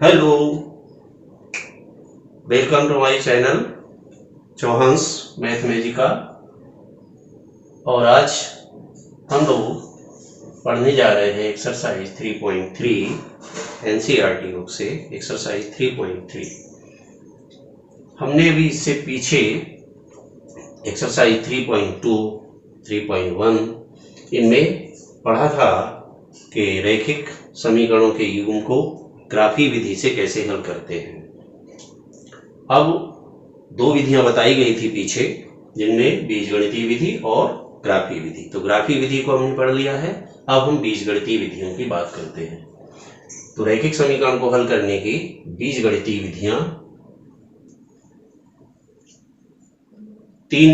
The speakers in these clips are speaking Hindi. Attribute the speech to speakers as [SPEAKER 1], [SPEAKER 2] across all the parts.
[SPEAKER 1] Hello, welcome to my channel Chauhan's Mathematica. और आज हम लोग पढ़ने जा रहे हैं एक्सरसाइज 3.3 एनसीईआरटी बुक से। एक्सरसाइज 3.3 हमने अभी इससे पीछे एक्सरसाइज 3.2, 3.1 इनमें पढ़ा था कि रैखिक समीकरणों के युग्म को ग्राफी विधि से कैसे हल करते हैं। अब दो विधियां बताई गई थी पीछे, जिनमें बीजगणितीय विधि और ग्राफी विधि। तो ग्राफी विधि को हमने पढ़ लिया है, अब हम बीजगणितीय विधियों की बात करते हैं। तो रैखिक समीकरण को हल करने की बीजगणितीय विधियां तीन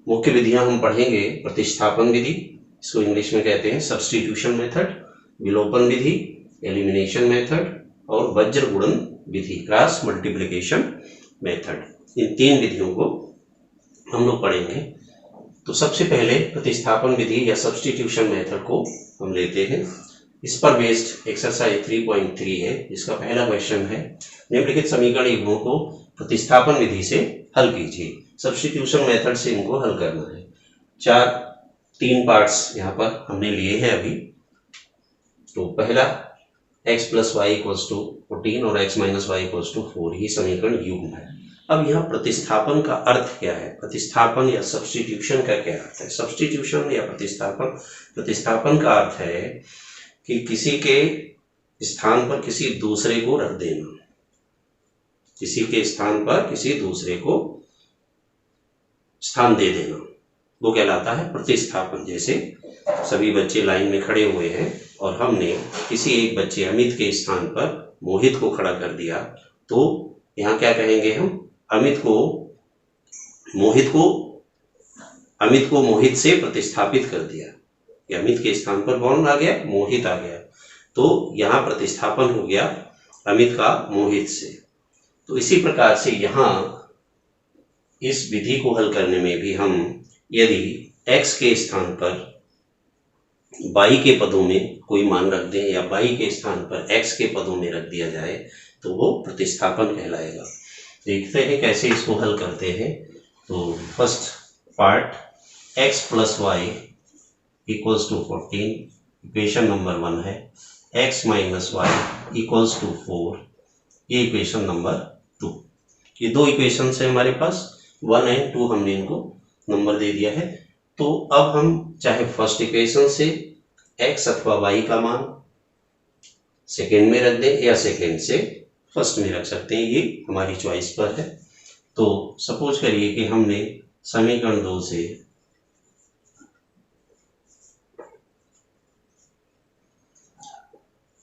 [SPEAKER 1] मुख्य विधियां हम पढ़ेंगे। प्रतिस्थापन विधि, इसको इंग्लिश में कहते हैं सब्स्टिट्यूशन मेथड, विलोपन विधि, एलिमिनेशन मेथड, और वज्र गुणन विधि, क्रॉस मल्टीप्लिकेशन मेथड। इन तीन विधियों को हम लोग पढ़ेंगे। तो सबसे पहले प्रतिस्थापन विधि या सब्स्टिट्यूशन मेथड को हम लेते हैं। इस पर बेस्ड एक्सरसाइज 3.3 है, जिसका पहला क्वेश्चन है निम्नलिखित समीकरण युग्मों को प्रतिस्थापन विधि से हल कीजिए। सब्स्टिट्यूशन मेथड से इनको हल करना है। तीन पार्ट्स यहाँ पर हमने लिए हैं अभी। तो पहला x plus Y equals to 14 और x minus Y equals to 4, ये समीकरण युग्म है। अब यहाँ प्रतिस्थापन का अर्थ क्या है, प्रतिस्थापन या सब्स्टिट्यूशन का क्या अर्थ है। सब्स्टिट्यूशन या प्रतिस्थापन का अर्थ है कि किसी के स्थान पर किसी दूसरे को रख देना, किसी के स्थान पर किसी दूसरे को स्थान दे देना, वो कहलाता है प्रतिस्थापन। जैसे सभी बच्चे लाइन में खड़े हुए हैं और हमने किसी एक बच्चे अमित के स्थान पर मोहित को खड़ा कर दिया, तो यहाँ क्या कहेंगे हम, अमित को मोहित से प्रतिस्थापित कर दिया। कि अमित के स्थान पर कौन आ गया, मोहित आ गया। तो यहाँ प्रतिस्थापन हो गया अमित का मोहित से। तो इसी प्रकार से यहाँ इस विधि को हल करने में भी हम यदि x के स्थान पर y के पदों में कोई मान रख दें या y के स्थान पर x के पदों में रख दिया जाए, तो वो प्रतिस्थापन कहलाएगा। देखते हैं कैसे इसको हल करते हैं। तो first part x plus Y equals to 14, equation number 1 है। x minus Y equals to 4, ये इक्वेशन नंबर 2। ये दो इक्वेशन है हमारे पास, 1 एंड 2 हमने इनको नंबर दे दिया है। तो अब हम चाहे फर्स्ट इक्वेशन से x अथवा y का मान सेकेंड में रख दें या सेकेंड से फर्स्ट में रख सकते हैं, ये हमारी चॉइस पर है। तो सपोज करिए कि हमने समीकरण 2 से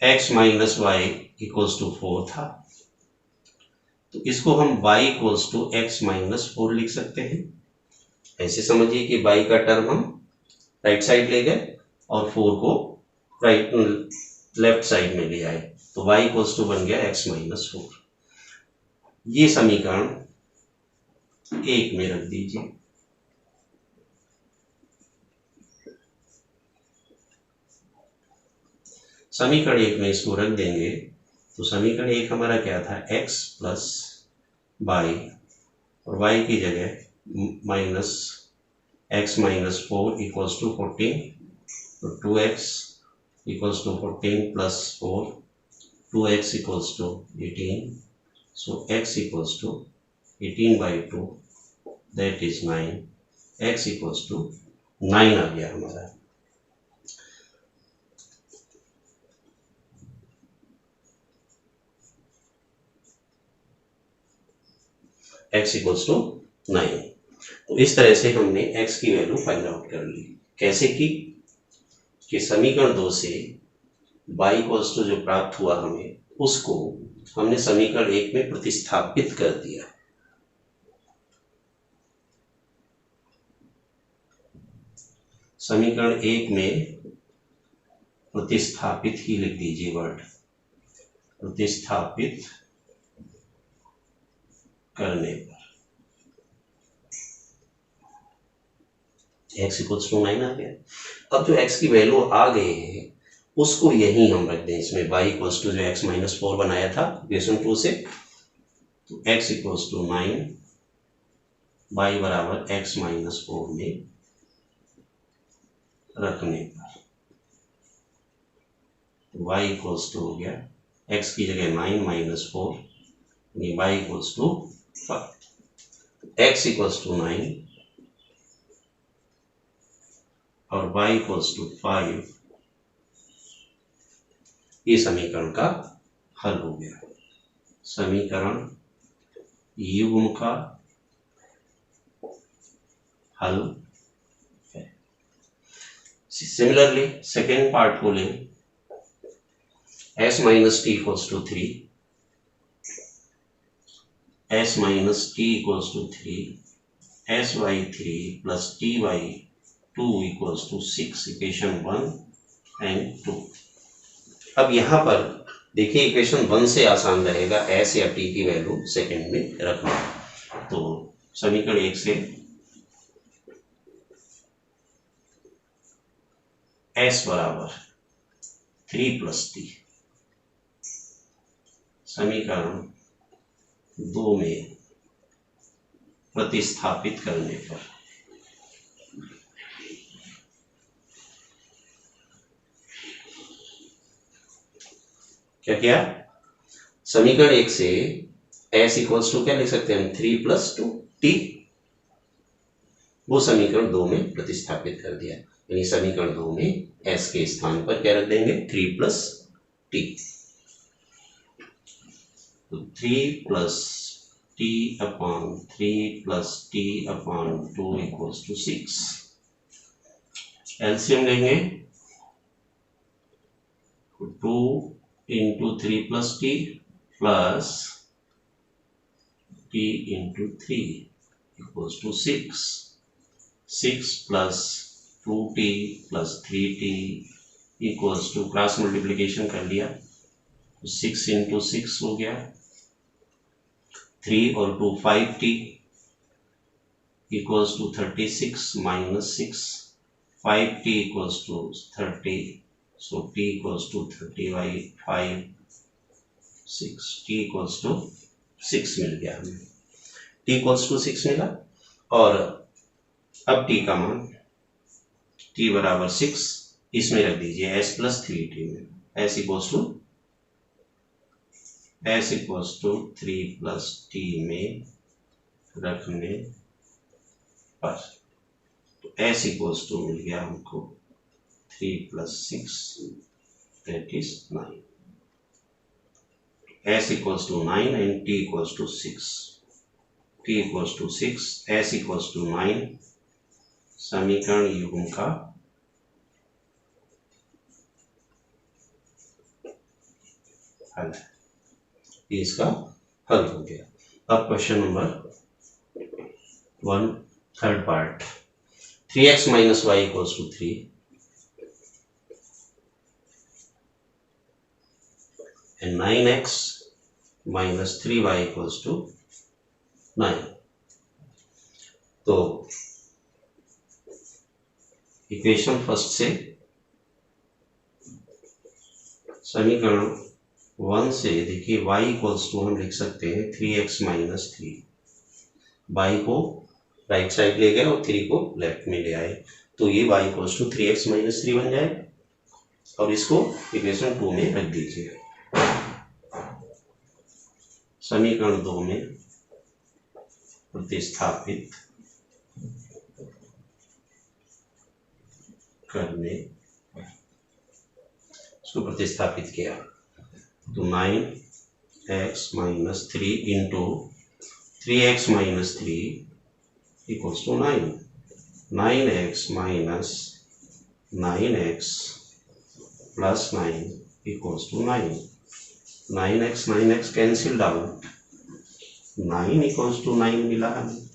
[SPEAKER 1] x minus Y equals to 4 था, तो इसको हम y equals to x minus 4 लिख सकते हैं। ऐसे समझिए कि y का टर्म हम राइट साइड ले गए और 4 को लेफ्ट साइड में ले आए, तो y इक्वल्स टू बन गया x माइनस 4। ये समीकरण 1 में रख दीजिए। समीकरण 1 में इसको रख देंगे तो समीकरण 1 हमारा क्या था, x प्लस वाई, और y की जगह minus x minus 4 equals to 14, तो 2x equals to 14 plus 4, 2x equals to 18, so x equals to 18/2, that is 9, x equals to 9 आ गया हमारा। x equals to 9। तो इस तरह से हमने x की वैल्यू फाइंड आउट कर ली। कैसे की, कि समीकरण 2 से y इक्वल्स टू जो प्राप्त हुआ हमें, उसको हमने समीकरण 1 में प्रतिस्थापित कर दिया। समीकरण 1 में प्रतिस्थापित ही लिख दीजिए वर्ड, प्रतिस्थापित करने पर x इक्वल्स टू 9 आ गया। अब जो x की वैल्यू आ गए हैं उसको यही हम रख दें इसमें, y इक्वल्स टू जो x माइनस 4 बनाया था इक्वेशन 2 से, तो x इक्वल्स टू 9, y बराबर x माइनस 4 में रखने पर y इक्वल्स टू हो गया x की जगह 9 minus 4, y equals to 5। x equals to 9 और y इक्वल्स टू 5, ये समीकरण का हल हो गया। समीकरण युग्म का हल है। सिमिलरली सेकेंड पार्ट को लें, s minus T equals to 3, s minus T equals to 3, s by 3 plus t by 2 equals to 6, equation 1 and 2। अब यहाँ पर देखिए इक्वेशन 1 से आसान रहेगा s या t की वैल्यू सेकंड में रखना। तो समीकरण 1 से s बराबर 3 प्लस टी, समीकरण 2 में प्रतिस्थापित करने पर क्या किया, समीकरण 1 से s इक्वल्स टू क्या लिख सकते हैं हम, 3 प्लस 2 टी, वो समीकरण 2 में प्रतिस्थापित कर दिया। यानी समीकरण 2 में s के स्थान पर क्या रख देंगे, 3 प्लस टी। तो 3 plus T upon 3 plus T upon 2 equals to 6। LCM लेंगे, 2 into 3 plus T plus T into 3 equals to 6। 6 plus 2t plus 3t equals to, cross multiplication कर लिया तो 6 इंटू 6 हो गया, 3 और 2 5t equals to 36 minus 6, 5t equals to 30, so t equals to 30 by 5, 6, t equals to 6 मिल गया हमें, t equals to 6 मिला। और अब t का मान, t बराबर 6 इसमें रख दीजिए s प्लस 3t में, s equals to 3 plus t में रखने पर, तो s इक्वल्स टू मिल गया हमको 3 plus 6, that is 9. S equals to 9 and t equals to 6. t equals to 6, s equals to 9, समीकरण युग्म का हल है। ये इसका हल हो गया। अब question number 1, third part, 3x minus y equals to 3 and 9x minus 3y equals to 9। तो इक्वेशन फर्स्ट से समीकरण 1 से देखिए y इक्वल्स टू हम लिख सकते हैं 3x माइनस 3, y को राइट साइड ले गए और 3 को लेफ्ट में ले आए, तो ये y equals to 3x minus 3 बन जाए और इसको इक्वेशन 2 में रख दीजिए। समीकरण 2 में प्रतिस्थापित करने, इसको प्रतिस्थापित किया तो 9x minus 3 into 3x minus 3 equals to 9, 9x minus 9x plus 9 equals to 9, 9x cancelled out, 9 equals to 9 मिला हमें।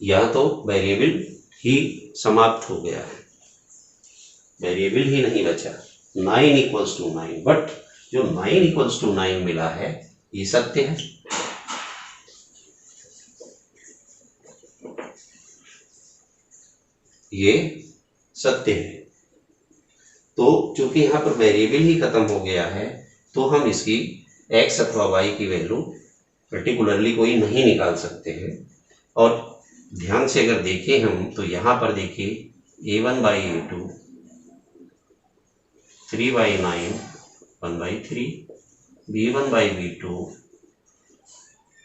[SPEAKER 1] यह तो वेरिएबल ही समाप्त हो गया है, वेरिएबल ही नहीं बचा, 9 इक्वल्स टू 9, बट जो 9 इक्वल्स टू 9 मिला है ये सत्य है। ये सत्य है। तो चूंकि यहाँ पर वेरिएबल ही खत्म हो गया है तो हम इसकी x अथवा y की वैल्यू पर्टिकुलरली कोई नहीं निकाल सकते हैं। और ध्यान से अगर देखें हम तो यहाँ पर देखिए a1/a2 3/9 1/3 b1/b2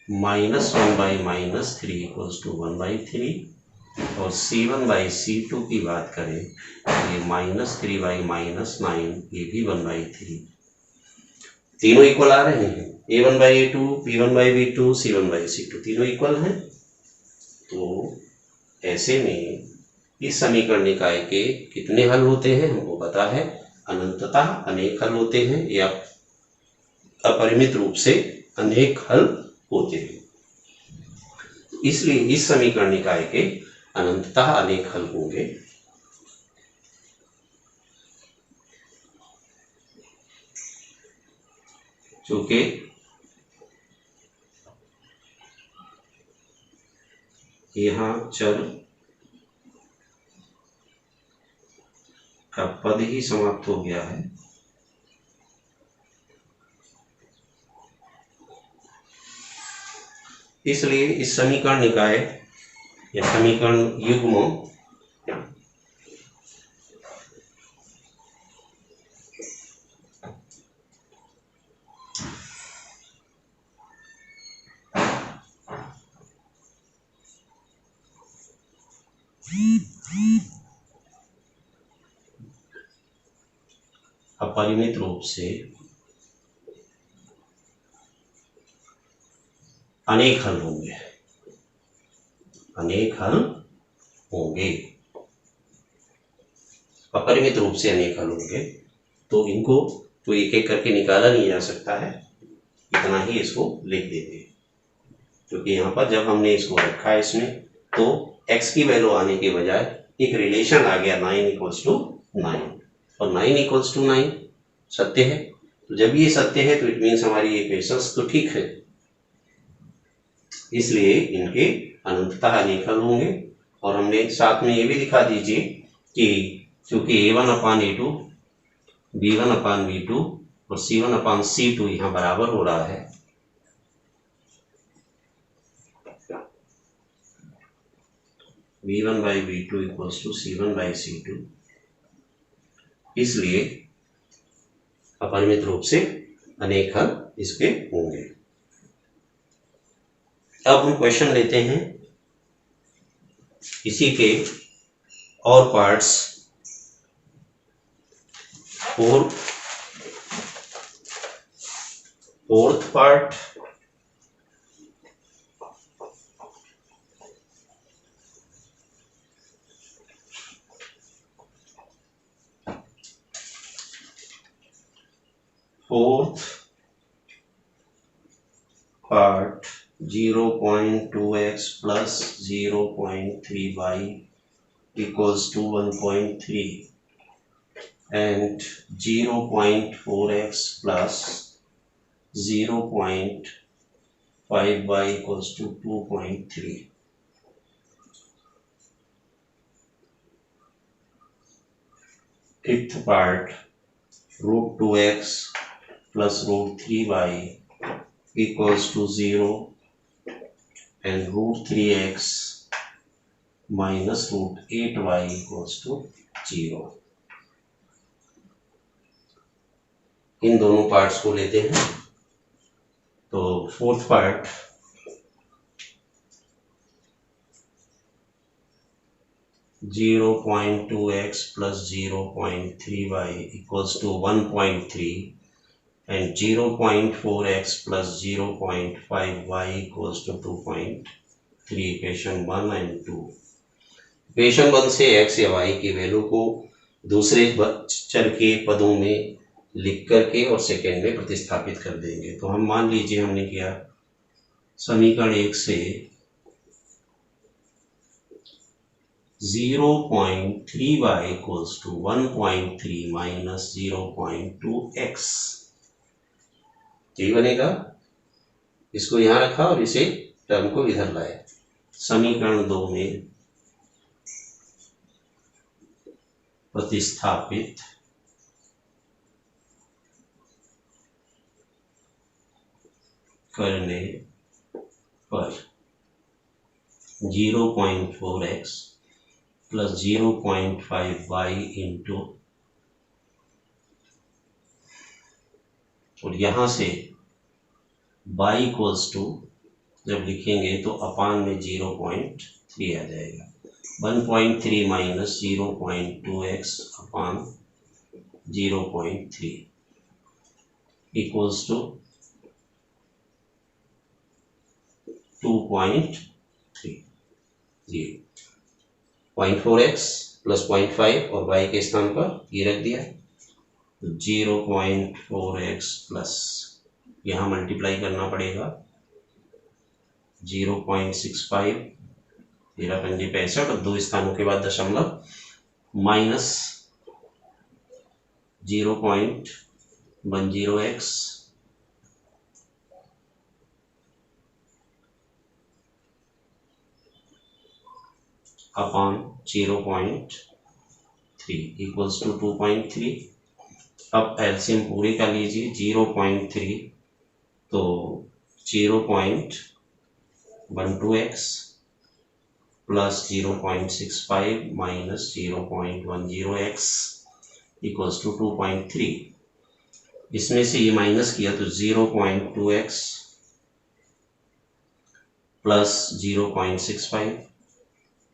[SPEAKER 1] -1/-3 = 1/3 और c1/c2 की बात करें ये -3/-9 ये भी 1/3। तीनों इक्वल आ रहे हैं, a1/a2 b1/b2 c1/c2 तीनों इक्वल हैं। तो ऐसे में इस समीकरण निकाय के कितने हल होते हैं हमको पता है, अनंततः अनेक हल होते हैं या अपरिमित रूप से अनेक हल होते हैं। इसलिए इस समीकरण निकाय के अनंततः अनेक हल होंगे। चूंकि यहाँ चर का पद ही समाप्त हो गया है, इसलिए इस समीकरण निकाय या समीकरण युग्म अपरिमित रूप से अनेक हल होंगे, अनेक हल होंगे, अपरिमित रूप से अनेक हल होंगे। तो इनको तो एक एक करके निकाला नहीं जा सकता है, इतना ही इसको लिख देंगे। क्योंकि यहाँ पर जब हमने इसको रखा है इसमें तो x की वैल्यू आने के बजाय एक रिलेशन आ गया 9 = 9 और 9 = 9 सत्य है। तो जब ये सत्य है तो इट मीन्स हमारी इक्वेशंस तो ठीक है, इसलिए इनके अनंततः अनेक हल होंगे। और हमने साथ में ये भी दिखा दीजिए कि चूंकि a1/a2 b1/b2 और c1/c2 यहाँ बराबर हो रहा है, b1/b2 = c1/c2, इसलिए अपरिमित रूप से अनेक हल इसके होंगे। अब हम क्वेश्चन लेते हैं इसी के और parts. Fourth part fourth part 0.2x plus 0.3y equals to 1.3 and 0.4x plus 0.5y equals to 2.3. Fifth part √2x plus √3y equals to 0 and √3x minus √8y equals to 0. इन दोनों पार्ट्स को लेते हैं। तो fourth part (0.2x plus 0.3y equals to 1.3 and 0.4x plus 0.5y equals to 2.3. Equation 1 and 2। Equation 1 से x या y की वैल्यू को दूसरे चर के पदों में लिख करके और सेकेंड में प्रतिस्थापित कर देंगे। तो हम मान लीजिए हमने किया समीकरण 1 से 0.3y equals to 1.3 minus 0.2x, यही बनेगा। इसको यहां रखा और इसे टर्म को इधर लाए। समीकरण 2 में प्रतिस्थापित करने पर 0.4x प्लस 0.5y इंटू, और यहां से y इक्वल्स टू जब लिखेंगे तो अपान में 0.3 आ जाएगा। 1.3 minus 0.2x upon 0.3 equals to 2.3। 0.4x plus 0.5 और y के स्थान पर ये रख दिया, 0.4x प्लस यहाँ मल्टीप्लाई करना पड़ेगा 0.65, 13×5 और 2 स्थानों के बाद दशमलव, minus 0.10x upon 0.3 equals to 2.3। अब एलसीएम पूरे का लीजिए, 0.3 तो 0.12x plus 0.65 minus 0.10x equals to 2.3। इसमें से ये माइनस किया तो 0.2x plus 0.65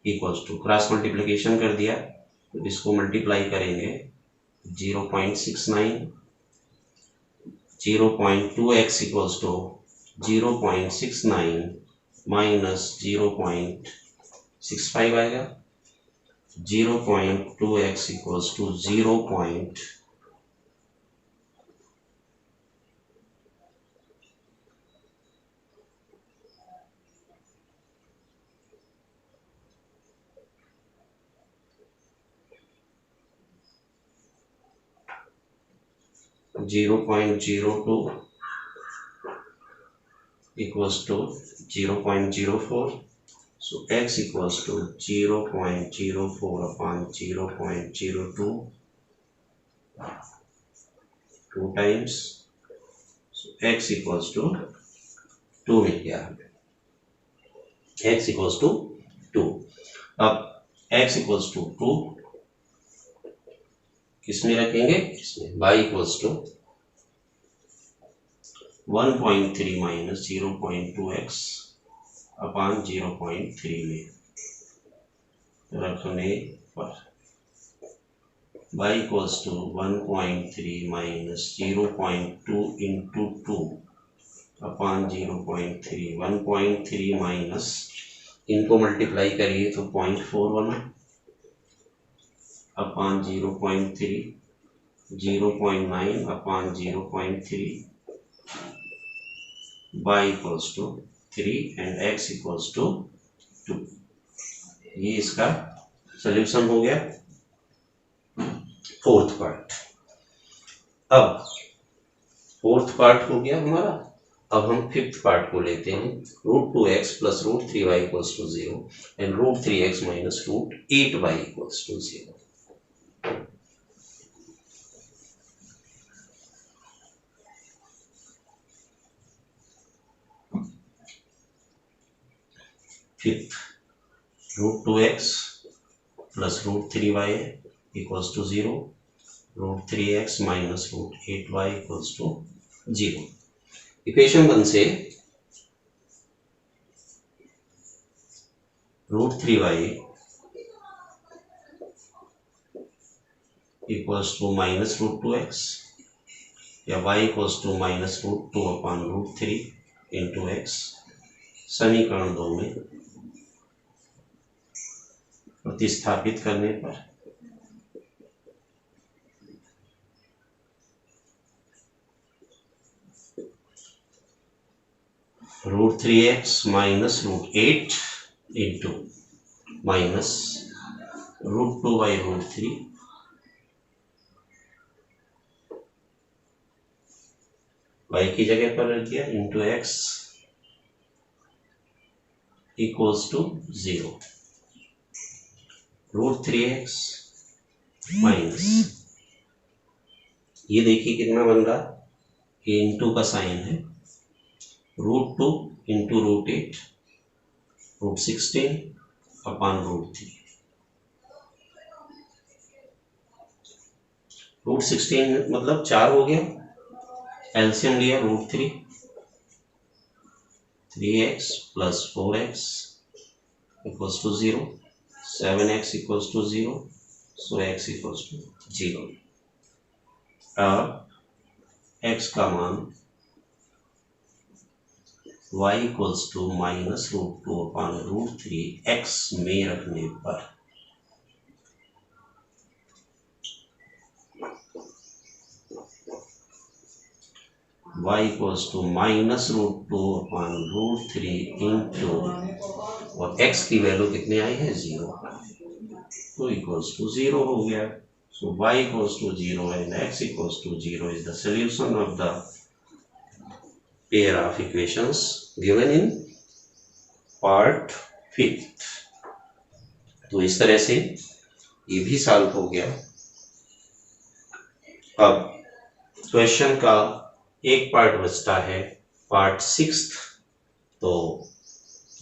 [SPEAKER 1] equals to, cross multiplication कर दिया तो इसको मल्टीप्लाई करेंगे 0.69, 0.2x इक्वल्स टू 0.69 माइनस 0.65 आएगा, 0.2x equals to 0.02 equals to 0.04. So x equals to 0.04 upon 0.02 2 times. So x equals to 2 मिल गया हमें, x equals to 2। अब x equals to 2 किसमें रखेंगे, इसमें y equals to 1.3 minus 0.2x upon 0.3 में रखने पर y equals to 1.3 minus 0.2 into 2 upon 0.3। 1.3 minus, इनको मल्टीप्लाई करिए तो 0.4 बना upon 0.3, 0.9 upon 0.3, y equals to 3 and x equals to 2। ये इसका सॉल्यूशन हो गया फोर्थ पार्ट। अब फोर्थ पार्ट हो गया हमारा, अब हम फिफ्थ पार्ट को लेते हैं। √2x plus √3y equals to 0 and √3x minus √8y equals to 0। Fifth, √2x plus √3y equals to 0, √3x minus √8y equals to 0। Equation 1 से √3y equals to minus √2x या y equals to minus √2 upon √3 into x समीकरण 2 में प्रतिस्थापित करने पर √3x minus √8 into minus √2 by √3 y की जगह पर रख दिया into x equals to 0। √3x minus, ये देखिए कितना बन रहा, ये इंटू का साइन है, √2 into √8 √16 upon √3। √16 मतलब 4 हो गया, एलसीएम लिया √3, 3x plus 4x equals to 0, 7x equals to 0, so x equals to 0। अब x का मान y equals to -√2 upon √3 x में रखने पर y equals to -√2 upon √3 into, और x की वैल्यू कितने आई है 0, तो equals to 0 हो गया। So y equals to 0 and x equals to 0 is the solution of the pair of equations given in part 5th। तो इस तरह से ये भी सॉल्व हो गया। अब क्वेश्चन का एक पार्ट बचता है, पार्ट 6th, तो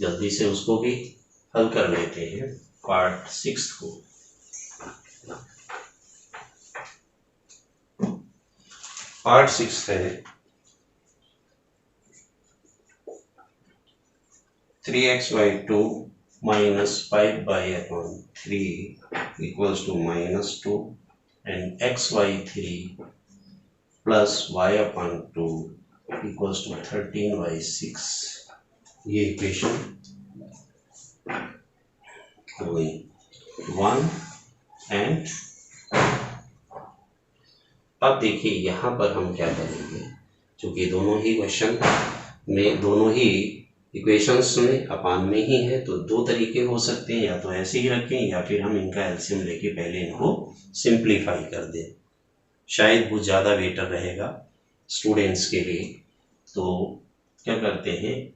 [SPEAKER 1] जल्दी से उसको भी हल कर लेते हैं। पार्ट 6th को पार्ट 6th है 3x/2 minus 5y/3 equals to -2 and x/3 plus y/2 equals to 13/6। ये इक्वेशन हो गई 1 एंड। अब देखिए यहाँ पर हम क्या करेंगे, क्योंकि दोनों ही क्वेश्चन में, दोनों ही इक्वेशंस में अपान में ही है, तो दो तरीके हो सकते हैं, या तो ऐसे ही रखें या फिर हम इनका एलसीएम लेके पहले इनको सिंप्लीफाई कर दें, शायद वो ज़्यादा बेटर रहेगा स्टूडेंट्स के लिए। तो क्या करते हैं,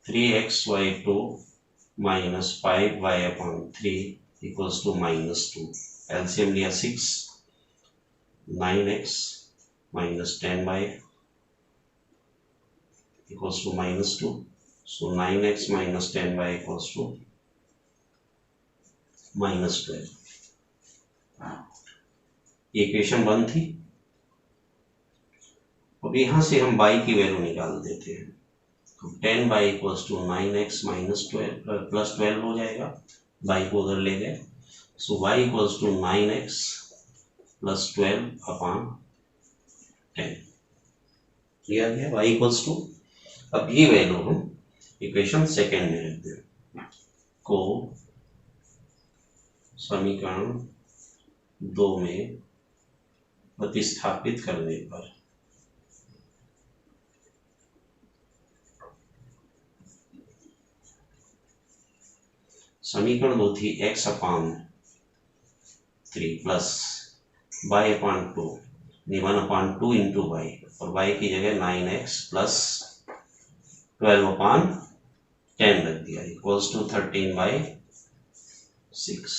[SPEAKER 1] 3x/2 minus 5y/3 equals to -2, LCM लिया 6, 9x minus 10y equals to -2, so 9x minus 10y equals to -12। ये इक्वेशन 1 थी। अब यहाँ से हम y की वैल्यू निकाल देते हैं, तो 10y equals to 9x minus 12 plus 12 हो जाएगा, y को उधर ले गए, so y equals to 9x plus 12 upon 10 लिया गया, y equals to। अब ये वैल्यू हम इक्वेशन सेकेंड में रख दें, को समीकरण 2 में प्रतिस्थापित करने पर समीकरण 2 थी x/3 plus y/2 1/2 into y, और y की जगह 9x प्लस 12/10 रख दिया, इक्वल्स टू 13/6।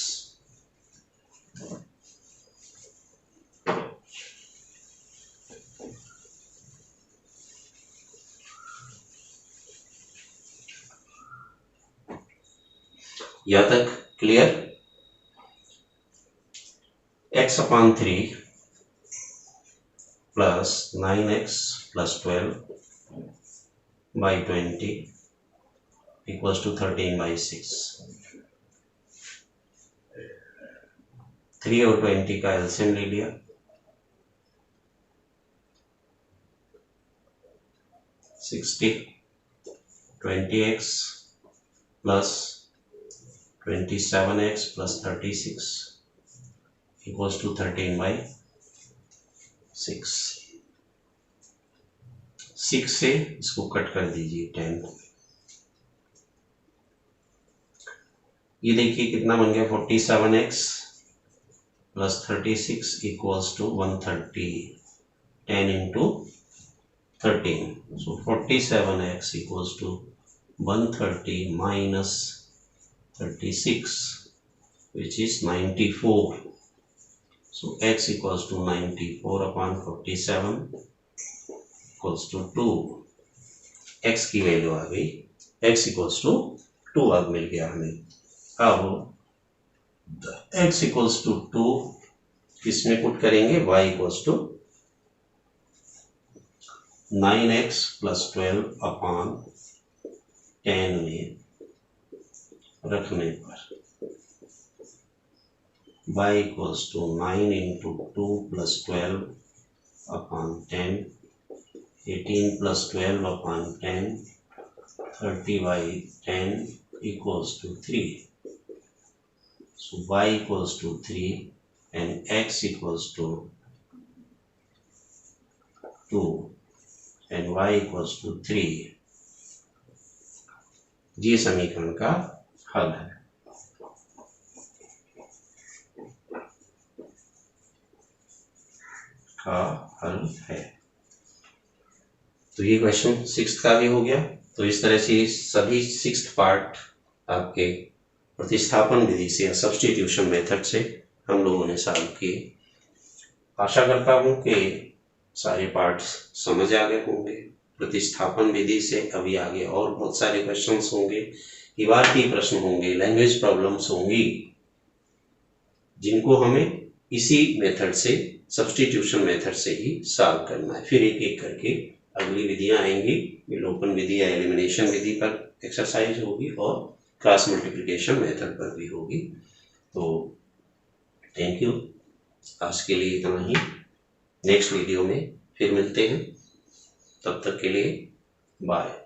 [SPEAKER 1] यहाँ तक clear. x/3 plus 9x plus 12/20 equals to 13/6। 3 और 20 का एलसीएम ले लिया, 60, 20x plus 27x plus 36 equals to 13/6। 6 से इसको कट कर दीजिए 10, ये देखिए कितना बन गया, 47x plus 36 equals to 130, 10 into 13, so 47x equals to 130 minus 36 which is 94, so x equals to 94 upon 47 equals to 2, x की वैल्यू आ गई, x इक्वल्स टू 2 अब मिल गया हमें। अब x इक्वल्स टू 2 किसमें पुट करेंगे, y equals to 9x plus 12 upon 10 में रखने पर y equals to 9 into 2 plus 12 upon 10, 18 plus 12 upon 10, 30 by 10 equals to 3. So y equals to 3 and x equals to 2 and y equals to 3. ये समीकरण का हल है। तो ये क्वेश्चन 6 का भी हो गया। तो इस तरह से सभी 6th पार्ट आपके प्रतिस्थापन विधि से या सब्स्टिट्यूशन मेथड से हम लोगों ने सॉल्व किए। आशा करता हूँ कि सारे पार्ट्स समझ आ गए होंगे। प्रतिस्थापन विधि से अभी आगे और बहुत सारे क्वेश्चंस होंगे, इबारती प्रश्न होंगे, लैंग्वेज प्रॉब्लम्स होंगी, जिनको हमें इसी मेथड से, सब्स्टिट्यूशन मेथड से ही सॉल्व करना है। फिर एक एक करके अगली विधियां आएंगी, विलोपन विधि या एलिमिनेशन विधि पर एक्सरसाइज होगी और क्रॉस मल्टीप्लिकेशन मेथड पर भी होगी। तो थैंक यू, आज के लिए इतना ही। नेक्स्ट वीडियो में फिर मिलते हैं, तब तक के लिए बाय।